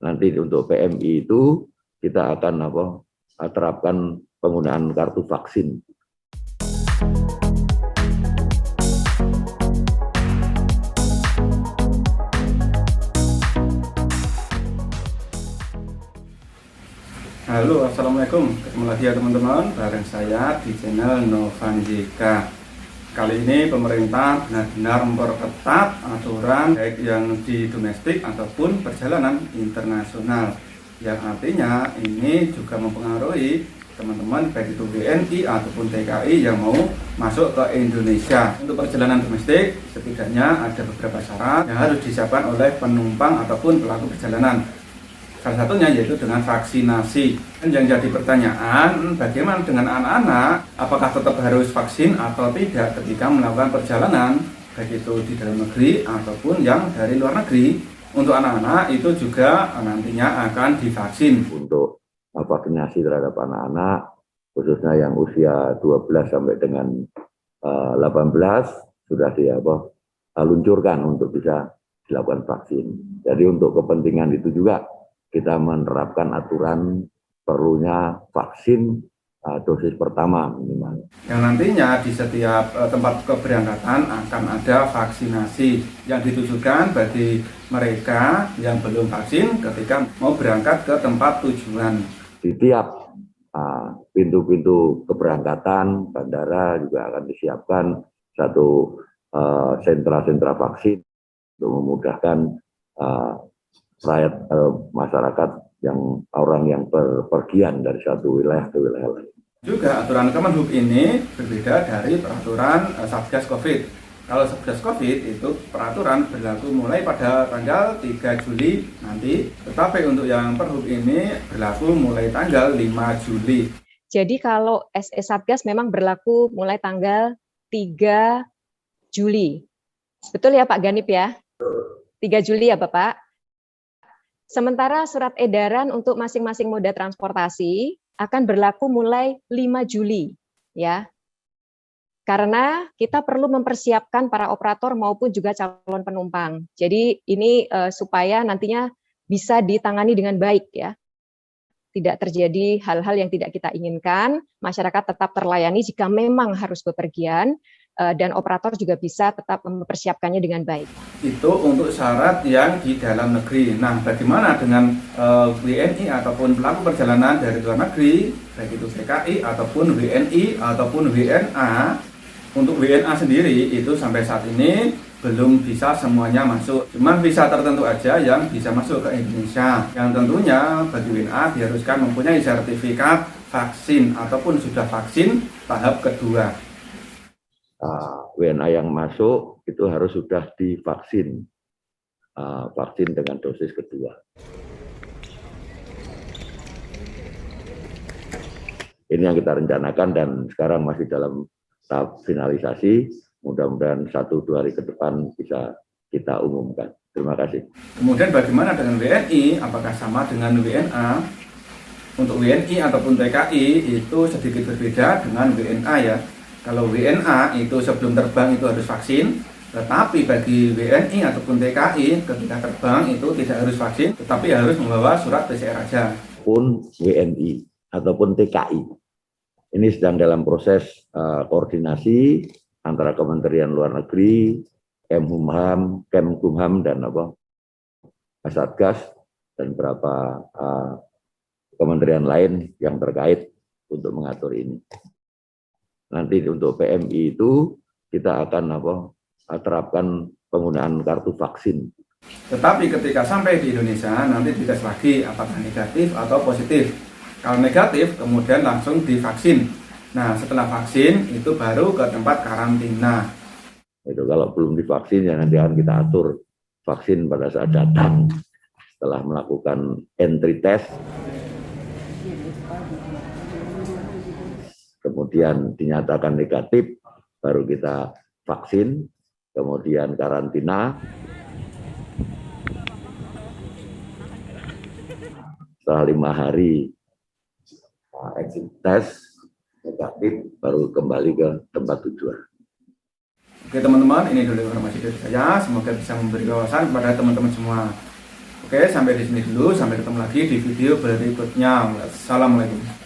Nanti untuk PMI itu kita akan terapkan penggunaan kartu vaksin. Halo, assalamualaikum. Ketemu lagi ya teman-teman, bareng saya di channel Novan JK. Kali ini pemerintah benar-benar memperketat aturan baik yang di domestik ataupun perjalanan internasional, yang artinya ini juga mempengaruhi teman-teman baik itu WNI ataupun TKI yang mau masuk ke Indonesia. Untuk perjalanan domestik setidaknya ada beberapa syarat yang harus disiapkan oleh penumpang ataupun pelaku perjalanan. Salah satunya yaitu dengan vaksinasi. Dan yang jadi pertanyaan, bagaimana dengan anak-anak? Apakah tetap harus vaksin atau tidak ketika melakukan perjalanan, baik itu di dalam negeri ataupun yang dari luar negeri? Untuk anak-anak itu juga nantinya akan divaksin. Untuk vaksinasi terhadap anak-anak, khususnya yang usia 12 sampai dengan 18, sudah diluncurkan untuk bisa dilakukan vaksin. Jadi untuk kepentingan itu juga kita menerapkan aturan perlunya vaksin dosis pertama minimal. Yang nantinya di setiap tempat keberangkatan akan ada vaksinasi yang ditujukan bagi mereka yang belum vaksin ketika mau berangkat ke tempat tujuan. Di tiap pintu-pintu keberangkatan bandara juga akan disiapkan satu sentra-sentra vaksin untuk memudahkan rakyat masyarakat orang yang berpergian dari satu wilayah ke wilayah lain. Juga aturan Kemenhub ini berbeda dari peraturan Satgas Covid. Kalau Satgas Covid itu peraturan berlaku mulai pada tanggal 3 Juli nanti, tetapi untuk yang Perhub ini berlaku mulai tanggal 5 Juli. Jadi kalau SE Satgas memang berlaku mulai tanggal 3 Juli. Betul ya Pak Ganip ya? 3 Juli ya Bapak? Sementara surat edaran untuk masing-masing moda transportasi akan berlaku mulai 5 Juli, ya. Karena kita perlu mempersiapkan para operator maupun juga calon penumpang. Jadi ini supaya nantinya bisa ditangani dengan baik, ya. Tidak terjadi hal-hal yang tidak kita inginkan, masyarakat tetap terlayani jika memang harus bepergian, dan operator juga bisa tetap mempersiapkannya dengan baik. Itu untuk syarat yang di dalam negeri. Nah, bagaimana dengan WNI ataupun pelaku perjalanan dari luar negeri, baik itu TKI ataupun WNI ataupun WNA? Untuk WNA sendiri itu sampai saat ini belum bisa semuanya masuk. Cuma visa tertentu aja yang bisa masuk ke Indonesia. Yang tentunya bagi WNA diharuskan mempunyai sertifikat vaksin ataupun sudah vaksin tahap kedua. WNA yang masuk itu harus sudah divaksin, vaksin dengan dosis kedua. Ini yang kita rencanakan dan sekarang masih dalam tahap finalisasi. Mudah-mudahan 1-2 hari ke depan bisa kita umumkan. Terima kasih. Kemudian bagaimana dengan WNI? Apakah sama dengan WNA? Untuk WNI ataupun TKI itu sedikit berbeda dengan WNA ya. Kalau WNA itu sebelum terbang itu harus vaksin, tetapi bagi WNI ataupun TKI ketika terbang itu tidak harus vaksin, tetapi harus membawa surat PCR aja. Pun WNI ataupun TKI, ini sedang dalam proses koordinasi antara Kementerian Luar Negeri, Kemkumham dan Satgas dan beberapa kementerian lain yang terkait untuk mengatur ini. Nanti untuk PMI itu kita akan terapkan penggunaan kartu vaksin. Tetapi ketika sampai di Indonesia nanti dites lagi apakah negatif atau positif. Kalau negatif kemudian langsung divaksin. Nah setelah vaksin itu baru ke tempat karantina. Itu kalau belum divaksin ya nanti akan kita atur vaksin pada saat datang setelah melakukan entry test. Kemudian dinyatakan negatif, baru kita vaksin, kemudian karantina. Setelah 5 hari exit test negatif, baru kembali ke tempat tujuan. Oke teman-teman, ini dulu informasi dari saya. Semoga bisa memberi wawasan kepada teman-teman semua. Oke, sampai di sini dulu. Sampai ketemu lagi di video berikutnya. Assalamualaikum.